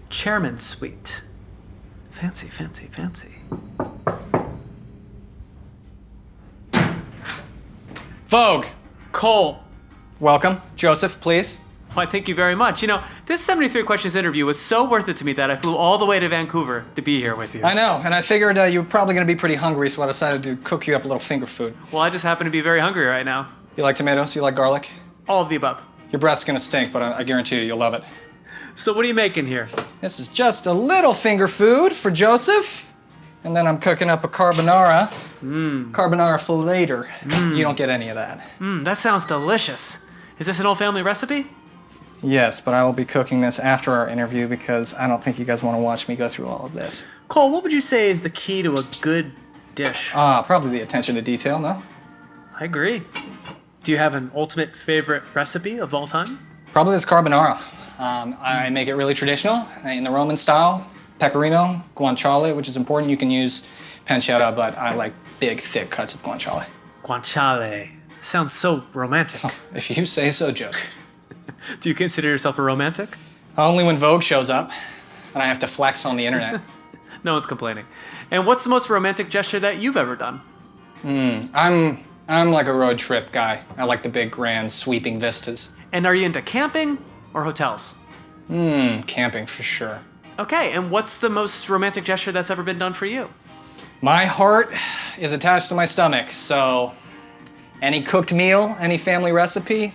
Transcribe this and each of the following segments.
Chairman's suite. Fancy, fancy, fancy. Vogue. Cole. Welcome. Joseph, please. Why, thank you very much. You know, this 73 questions interview was so worth it to me that I flew all the way to Vancouver to be here with you. I know, and I figured you were probably going to be pretty hungry, so I decided to cook you up a little finger food. Well, I just happen to be very hungry right now. You like tomatoes? You like garlic? All of the above. Your breath's going to stink, but I guarantee you, you'll love it. So what are you making here? This is just a little finger food for Joseph. And then I'm cooking up a carbonara. Carbonara for later. You don't get any of that. That sounds delicious. Is this an old family recipe? Yes, but I will be cooking this after our interview because I don't think you guys want to watch me go through all of this. Cole, what would you say is the key to a good dish? Probably the attention to detail, no? I agree. Do you have an ultimate favorite recipe of all time? Probably this carbonara. I make it really traditional in the Roman style. Pecorino, guanciale, which is important. You can use pancetta, but I like big, thick cuts of guanciale. Guanciale. Sounds so romantic. Oh, if you say so, Joseph. Do you consider yourself a romantic? Only when Vogue shows up and I have to flex on the internet. No one's complaining. And what's the most romantic gesture that you've ever done? I'm like a road trip guy. I like the big, grand, sweeping vistas. And are you into camping or hotels? Camping for sure. Okay, and what's the most romantic gesture that's ever been done for you? My heart is attached to my stomach, so any cooked meal, any family recipe,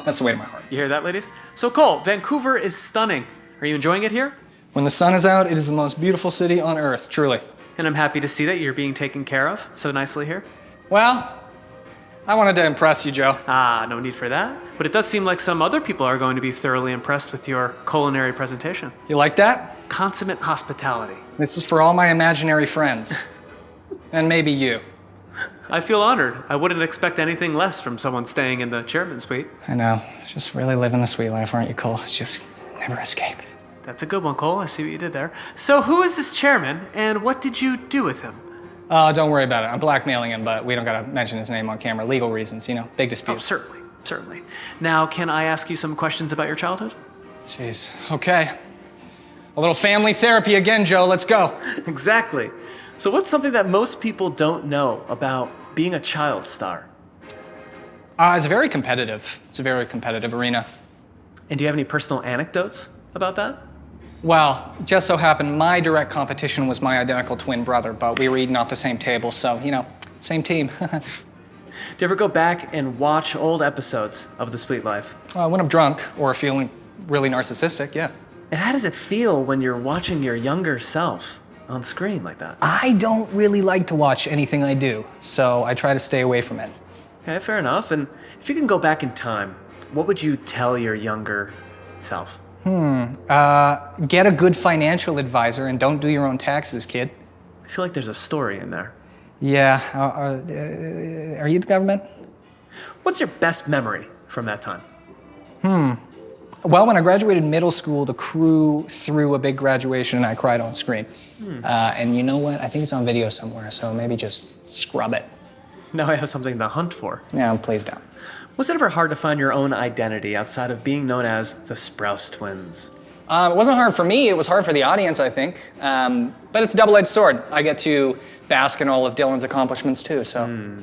that's the way to my heart. You hear that, ladies? So Cole, Vancouver is stunning. Are you enjoying it here? When the sun is out, it is the most beautiful city on earth, truly. And I'm happy to see that you're being taken care of so nicely here. Well, I wanted to impress you, Joe. No need for that. But it does seem like some other people are going to be thoroughly impressed with your culinary presentation. You like that? Consummate hospitality. This is for all my imaginary friends. And maybe you. I feel honored. I wouldn't expect anything less from someone staying in the chairman's suite. I know. Just really living the sweet life, aren't you, Cole? Just never escape. That's a good one, Cole. I see what you did there. So who is this chairman, and what did you do with him? Don't worry about it. I'm blackmailing him, but we don't gotta mention his name on camera. Legal reasons, you know, big dispute. Oh, certainly. Now, can I ask you some questions about your childhood? Jeez, okay. A little family therapy again, Joe, let's go. Exactly. So what's something that most people don't know about being a child star? It's very competitive. It's a very competitive arena. And do you have any personal anecdotes about that? Well, just so happened my direct competition was my identical twin brother, but we were eating off the same table, so, you know, same team. Do you ever go back and watch old episodes of The Sweet Life? When I'm drunk or feeling really narcissistic, yeah. And how does it feel when you're watching your younger self on screen like that? I don't really like to watch anything I do, so I try to stay away from it. Okay, fair enough. And if you can go back in time, what would you tell your younger self? Get a good financial advisor and don't do your own taxes, kid. I feel like there's a story in there. Yeah, are you the government? What's your best memory from that time? Well, when I graduated middle school, the crew threw a big graduation and I cried on screen. And you know what? I think it's on video somewhere, so maybe just scrub it. Now I have something to hunt for. Yeah, please don't. Was it ever hard to find your own identity outside of being known as the Sprouse twins? It wasn't hard for me, it was hard for the audience, I think. But it's a double-edged sword. I get to bask in all of Dylan's accomplishments too, so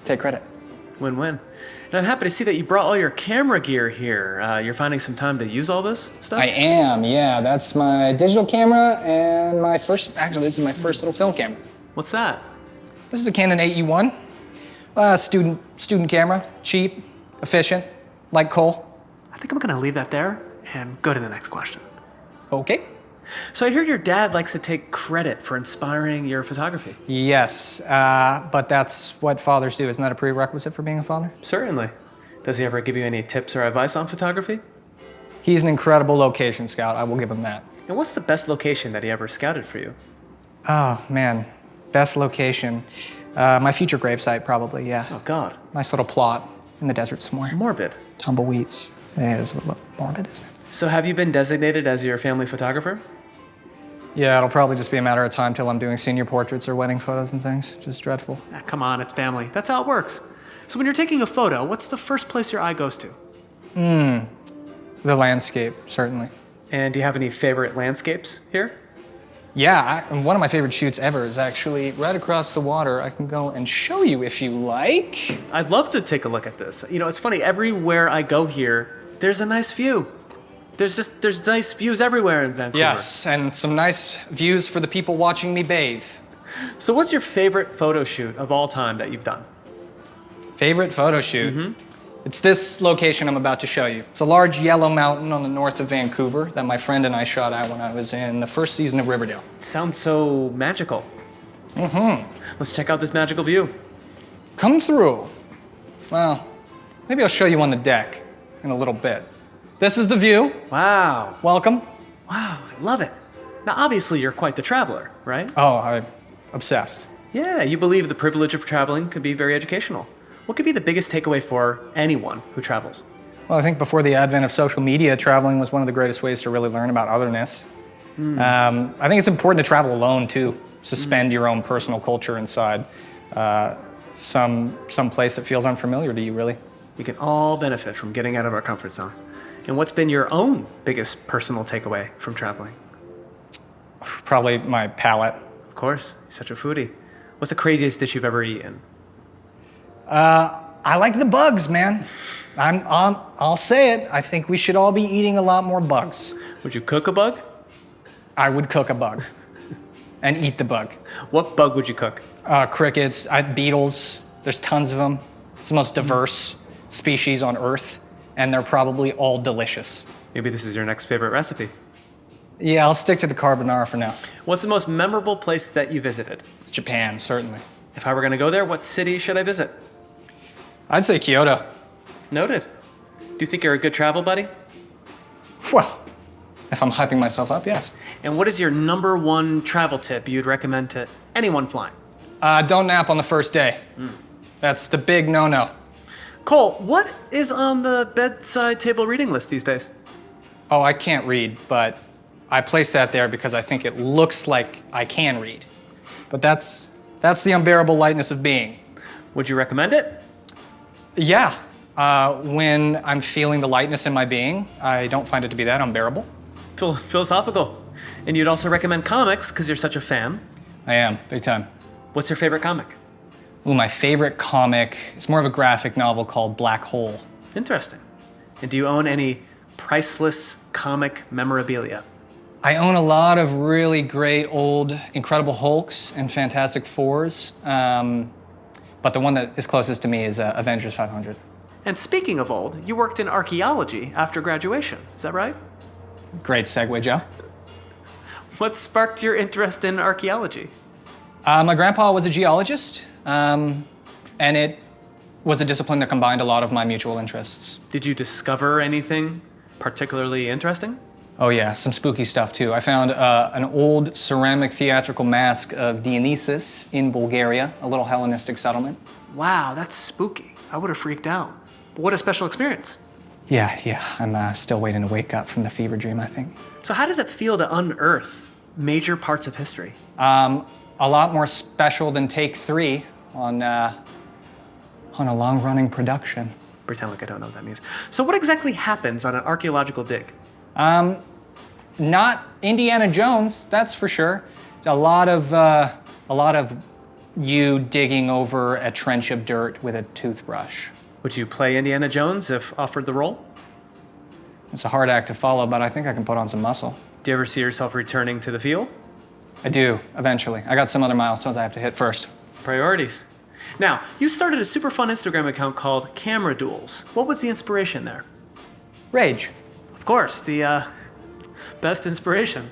take credit. Win-win. And I'm happy to see that you brought all your camera gear here. You're finding some time to use all this stuff? I am, yeah. That's my digital camera and actually this is my first little film camera. What's that? This is a Canon AE1. Student camera, cheap, efficient, like Cole. I think I'm gonna leave that there and go to the next question. Okay. So I heard your dad likes to take credit for inspiring your photography. Yes, but that's what fathers do. Isn't that a prerequisite for being a father? Certainly. Does he ever give you any tips or advice on photography? He's an incredible location scout, I will give him that. And what's the best location that he ever scouted for you? Oh, man. Best location. My future gravesite, probably, yeah. Oh, God. Nice little plot in the desert somewhere. Morbid. Tumbleweeds. Yeah, it's a little morbid, isn't it? So have you been designated as your family photographer? Yeah, it'll probably just be a matter of time till I'm doing senior portraits or wedding photos and things. Just dreadful. Come on, it's family. That's how it works. So when you're taking a photo, what's the first place your eye goes to? The landscape, certainly. And do you have any favorite landscapes here? Yeah, and one of my favorite shoots ever is actually right across the water. I can go and show you if you like. I'd love to take a look at this. You know, it's funny, everywhere I go here, there's a nice view. There's nice views everywhere in Vancouver. Yes, and some nice views for the people watching me bathe. So what's your favorite photo shoot of all time that you've done? Favorite photo shoot? It's this location I'm about to show you. It's a large yellow mountain on the north of Vancouver that my friend and I shot at when I was in the first season of Riverdale. It sounds so magical. Let's check out this magical view. Come through. Well, maybe I'll show you on the deck in a little bit. This is the view. Wow. Welcome. Wow, I love it. Now, obviously, you're quite the traveler, right? Oh, I'm obsessed. Yeah, you believe the privilege of traveling could be very educational. What could be the biggest takeaway for anyone who travels? Well, I think before the advent of social media, traveling was one of the greatest ways to really learn about otherness. I think it's important to travel alone too. Suspend your own personal culture inside some place that feels unfamiliar to you, really. We can all benefit from getting out of our comfort zone. And what's been your own biggest personal takeaway from traveling? Probably my palate. Of course, you're such a foodie. What's the craziest dish you've ever eaten? I like the bugs, man. I'll say it. I think we should all be eating a lot more bugs. Would you cook a bug? I would cook a bug and eat the bug. What bug would you cook? Crickets, beetles. There's tons of them. It's the most diverse species on Earth, and they're probably all delicious. Maybe this is your next favorite recipe. Yeah, I'll stick to the carbonara for now. What's the most memorable place that you visited? Japan, certainly. If I were going to go there, what city should I visit? I'd say Kyoto. Noted. Do you think you're a good travel buddy? Well, if I'm hyping myself up, yes. And what is your number one travel tip you'd recommend to anyone flying? Don't nap on the first day. That's the big no-no. Cole, what is on the bedside table reading list these days? Oh, I can't read, but I placed that there because I think it looks like I can read. But that's the unbearable lightness of being. Would you recommend it? Yeah. When I'm feeling the lightness in my being, I don't find it to be that unbearable. Philosophical. And you'd also recommend comics because you're such a fan. I am, big time. What's your favorite comic? Ooh, my favorite comic is more of a graphic novel called Black Hole. Interesting. And do you own any priceless comic memorabilia? I own a lot of really great old Incredible Hulks and Fantastic Fours, but the one that is closest to me is Avengers 500. And speaking of old, you worked in archaeology after graduation, is that right? Great segue, Joe. What sparked your interest in archaeology? My grandpa was a geologist, and it was a discipline that combined a lot of my mutual interests. Did you discover anything particularly interesting? Oh yeah, some spooky stuff too. I found an old ceramic theatrical mask of Dionysus in Bulgaria, a little Hellenistic settlement. Wow, that's spooky. I would have freaked out. But what a special experience. Yeah, I'm still waiting to wake up from the fever dream, I think. So how does it feel to unearth major parts of history? A lot more special than Take 3 on a long-running production. Pretend like I don't know what that means. So what exactly happens on an archaeological dig? Not Indiana Jones, that's for sure. A lot of you digging over a trench of dirt with a toothbrush. Would you play Indiana Jones if offered the role? It's a hard act to follow, but I think I can put on some muscle. Do you ever see yourself returning to the field? I do, eventually. I got some other milestones I have to hit first. Priorities. Now, you started a super fun Instagram account called Camera Duels. What was the inspiration there? Rage. Of course, the best inspiration.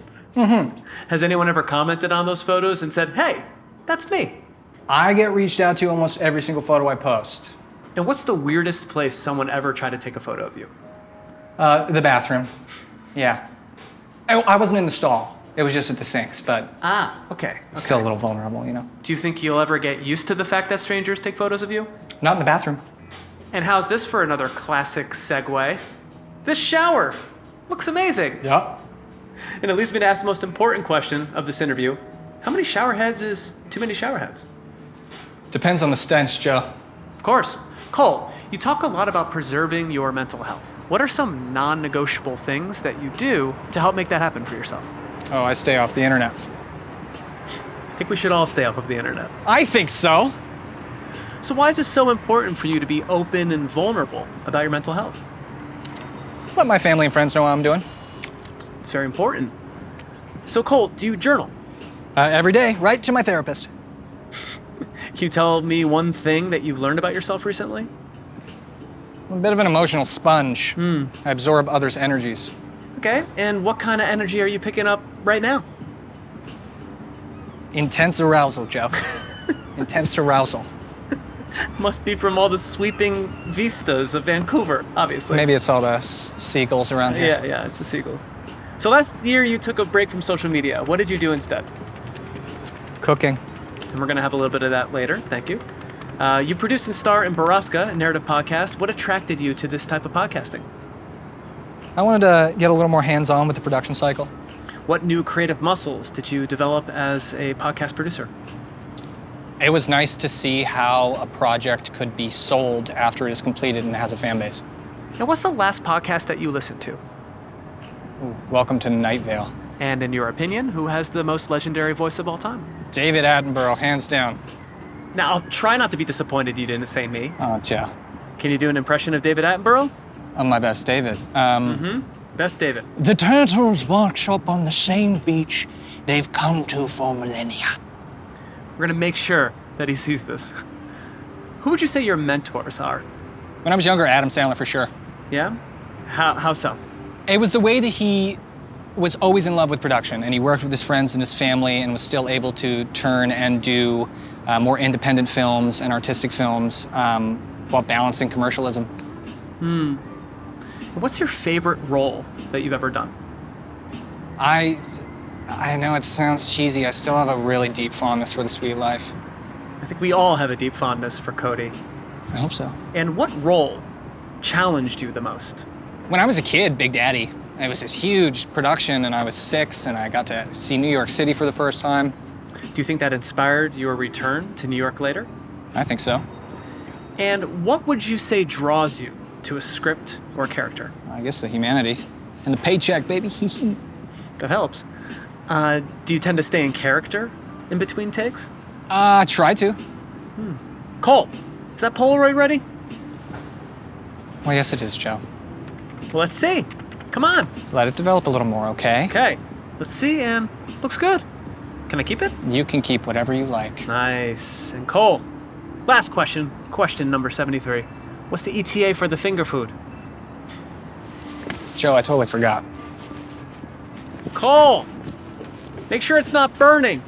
Has anyone ever commented on those photos and said, hey, that's me? I get reached out to almost every single photo I post. And what's the weirdest place someone ever tried to take a photo of you? The bathroom. Yeah. I wasn't in the stall. It was just at the sinks, but Okay. still a little vulnerable, you know? Do you think you'll ever get used to the fact that strangers take photos of you? Not in the bathroom. And how's this for another classic segue? This shower looks amazing. Yup. And it leads me to ask the most important question of this interview. How many shower heads is too many shower heads? Depends on the stench, Joe. Of course. Cole, you talk a lot about preserving your mental health. What are some non-negotiable things that you do to help make that happen for yourself? Oh, I stay off the internet. I think we should all stay off of the internet. I think so. So why is it so important for you to be open and vulnerable about your mental health? Let my family and friends know how I'm doing. It's very important. So Cole, do you journal? Every day, right to my therapist. Can you tell me one thing that you've learned about yourself recently? I'm a bit of an emotional sponge. I absorb others' energies. Okay, and what kind of energy are you picking up right now? Intense arousal, Joe. Intense arousal. Must be from all the sweeping vistas of Vancouver, obviously. Maybe it's all the seagulls around here. Yeah, it's the seagulls. So last year you took a break from social media. What did you do instead? Cooking. And we're going to have a little bit of that later. Thank you. You produce and star in Baraska, a narrative podcast. What attracted you to this type of podcasting? I wanted to get a little more hands-on with the production cycle. What new creative muscles did you develop as a podcast producer? It was nice to see how a project could be sold after it is completed and has a fan base. Now, what's the last podcast that you listened to? Welcome to Night Vale. And in your opinion, who has the most legendary voice of all time? David Attenborough, hands down. Now, I'll try not to be disappointed you didn't say me. Oh, yeah. Can you do an impression of David Attenborough? I'm my best David. Best David. The turtles workshop on the same beach they've come to for millennia. We're going to make sure that he sees this. Who would you say your mentors are? When I was younger, Adam Sandler for sure. Yeah? How so? It was the way that he was always in love with production, and he worked with his friends and his family and was still able to turn and do more independent films and artistic films while balancing commercialism. What's your favorite role that you've ever done? I know it sounds cheesy. I still have a really deep fondness for The Sweet Life. I think we all have a deep fondness for Cody. I hope so. And what role challenged you the most? When I was a kid, Big Daddy. It was this huge production, and I was 6, and I got to see New York City for the first time. Do you think that inspired your return to New York later? I think so. And what would you say draws you to a script or character? I guess the humanity. And the paycheck, baby. That helps. Do you tend to stay in character in between takes? Try to. Cole, is that Polaroid ready? Well, yes, it is, Joe. Well, let's see. Come on. Let it develop a little more, okay? Okay, let's see, and looks good. Can I keep it? You can keep whatever you like. Nice. And Cole, last question number 73. What's the ETA for the finger food? Joe, I totally forgot. Cole, make sure it's not burning.